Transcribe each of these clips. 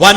1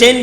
10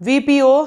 VPO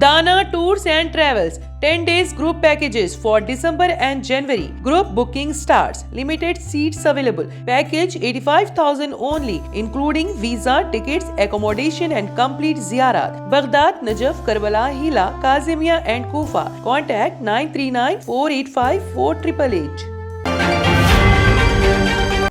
Dana Tours and Travels 10 days group packages for December and January. Group booking starts. Limited seats available. Package 85,000 only, including visa, tickets, accommodation and complete ziyarat. Baghdad, Najaf, Karbala, Hila, Kazimia and Kufa. Contact 939-485-4888.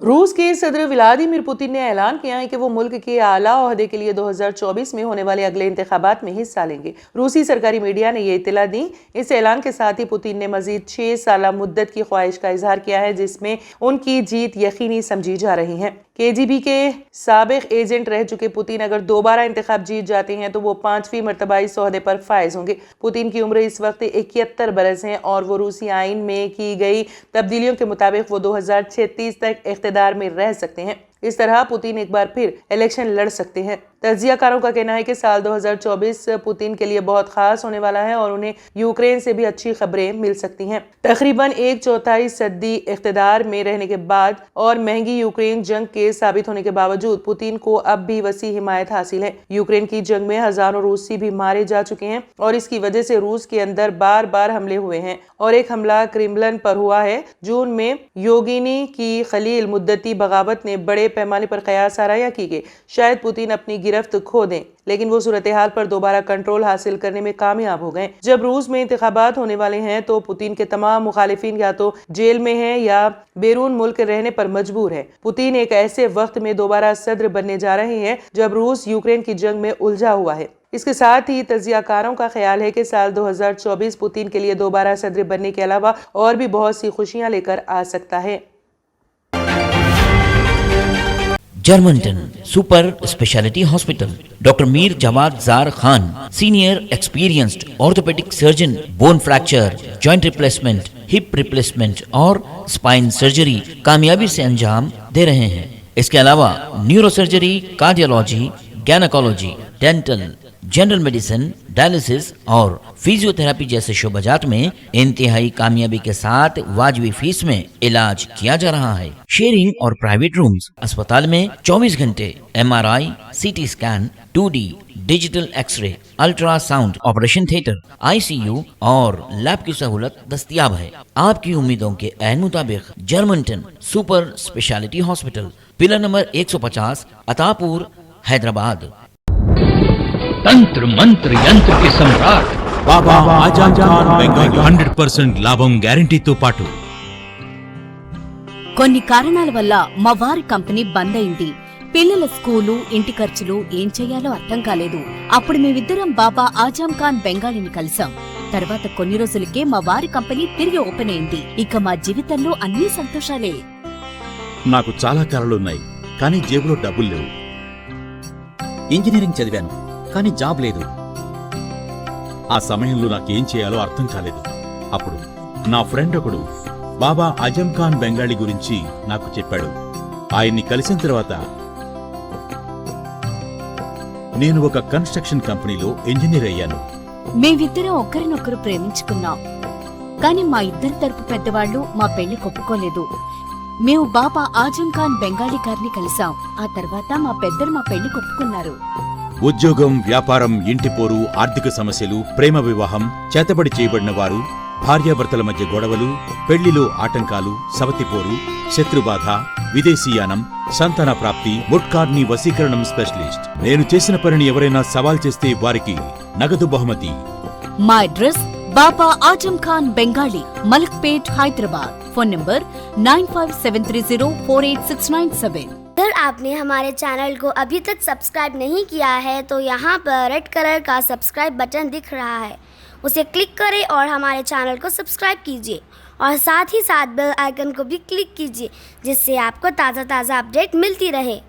रूस के सदर Vladimir Putin ने ऐलान किया है कि वो मुल्क के आला ओहदे के लिए 2024 में होने वाले अगले इंतखाबात में हिस्सा लेंगे। रूसी सरकारी मीडिया ने ये इत्तला दी। इस ऐलान के साथ ही पुतिन ने मजीद 6 साल मुद्दत की ख्वाहिश का इजहार किया है, जिसमें उनकी जीत यकीनी समझी जा रही है। KGB के साबिक एजेंट रह चुके पुतिन अगर दोबारा इंतखाब जीत जाते हैं तो वो 5वीं मरतबा इस ओहदे पर फायज होंगे। पुतिन की उम्र इस वक्त 71 बरस है और वो रूसी आइन में की गई तब्दीलियों के मुताबिक वो 2036 तक इख्तिदार में रह सकते हैं। इस तरह पुतिन एक बार फिर इलेक्शन लड़ सकते हैं। तज्जियाकारों का कहना है कि साल 2024 पुतिन के लिए बहुत खास होने वाला है और उन्हें यूक्रेन से भी अच्छी खबरें मिल सकती हैं। तकरीबन 1/4 सदी इख्तिदार में रहने के बाद और महंगी यूक्रेन जंग के साबित होने के बावजूद पुतिन को अब भी वसी हिमायत हासिल है। यूक्रेन की जंग में हजारों रूसी भी मारे जा चुके हैं और इसकी वजह से रूस के अंदर बार बार हमले हुए हैं और एक हमला क्रेमलिन पर हुआ है। जून में योगिनी की खलील मुद्दती बगावत ने बड़े पैमाने पर कयास आराया की कि शायद पुतिन अपनी गिरफ्त खो दें, लेकिन वो सूरत हाल पर दोबारा कंट्रोल हासिल करने में कामयाब हो गए। जब रूस में इंतखाबात होने वाले हैं तो पुतिन के तमाम मुखालिफिन या तो जेल में हैं या बैरून मुल्क रहने पर मजबूर है। पुतिन एक ऐसे वक्त में दोबारा सदर बनने जा रहे हैं जब रूस यूक्रेन की जंग में उलझा हुआ है। इसके साथ ही तज्जियाकारों का ख्याल है कि साल 2024 पुतिन के लिए दोबारा सदर बनने के अलावा और भी बहुत सी खुशियां लेकर आ सकता है। Germanten super speciality hospital, doctor Mir Jawad Zar Khan, senior experienced orthopaedic surgeon, bone fracture, joint replacement, hip replacement और स्पाइन सर्जरी कामयाबी से अंजाम दे रहे हैं। इसके अलावा neurosurgery, cardiology, gynaecology, dental, general medicine, dialysis और फिजियोथेरेपी जैसे शोबाजात में इंतहाई कामयाबी के साथ वाजबी फीस में इलाज किया जा रहा है। शेयरिंग और प्राइवेट रूम्स, अस्पताल में 24 घंटे MRI, CT scan, 2D digital x-ray, ultrasound, operation theatre, ICU और लैब की सहूलत दस्तयाब है। आपकी उम्मीदों के ऐन मुताबिक Germanten super speciality hospital, pillar number 150, Attapur, Hyderabad. तंत्र मंत्र यंत्र के सम्राट బాబా ఆజాం ఖాన్ బెంగాల్ 100% లాభం గ్యారంటీతో పాటు కొన్ని కారణాల వల్ల మా వారి కంపెనీ బంద్ అయింది. పిల్లల స్కూలు, ఇంటి ఖర్చులు ఏం చెయ్యాలో అర్థం కాలేదు. అప్పుడు మేమిద్దరం బాబా ఆజాం ఖాన్ బెంగాలీని కలిసాం. తర్వాత కొన్ని రోజులకే మా వారి కంపెనీ తిరిగి ఓపెన్ అయింది. ఇక మా జీవితంలో అన్ని సంతోషాలే. నాకు చాలా కలలున్నాయి, కానీ జేబులో డబ్బులు లేవు. ఇంజనీరింగ్ చదివాను, కానీ జాబ్ లేదు. ఆ సమయంలో నాకేం చేయాలో అర్థం కాలేదు. అప్పుడు నా ఫ్రెండ్ ఒకడు బాబా ఆజం ఖాన్ బెంగాలీ గురించి నాకు చెప్పాడు. ఆయన్ని కలిసిన తర్వాత నేను ఒక కన్స్ట్రక్షన్ కంపెనీలో ఇంజనీర్ అయ్యాను. మేమిద్దరం ఒకరినొకరు ప్రేమించుకున్నాం, కానీ మా ఇద్దరి తరపు పెద్దవాళ్లు మా పెళ్లి ఒప్పుకోలేదు. మేము బాబా ఆజం ఖాన్ బెంగాలీ గారిని కలిసాం. ఆ తర్వాత మా పెద్దలు మా పెళ్లి ఒప్పుకున్నారు. ఉద్యోగం, వ్యాపారం, ఇంటిపోరు, ఆర్థిక సమస్యలు, ప్రేమ వివాహం, చేతబడి చేయబడిన వారు, భార్యాభర్తల మధ్య గొడవలు, పెళ్లిలో ఆటంకాలు, సవతిపోరు, శత్రుబాధ, విదేశీయానం, సంతాన ప్రాప్తి, ముట్కార్ని వశీకరణం స్పెషలిస్ట్. నేను చేసిన పనిని ఎవరైనా సవాల్ చేస్తే వారికి నగదు బహుమతి. మా address Baba Azam Khan Bengali, Malakpet, Hyderabad. Phone number 9573048697। अगर आपने हमारे चैनल को अभी तक सब्सक्राइब नहीं किया है तो यहाँ पर रेड कलर का सब्सक्राइब बटन दिख रहा है, उसे क्लिक करें और हमारे चैनल को सब्सक्राइब कीजिए और साथ ही साथ बेल आइकन को भी क्लिक कीजिए, जिससे आपको ताज़ा अपडेट मिलती रहे।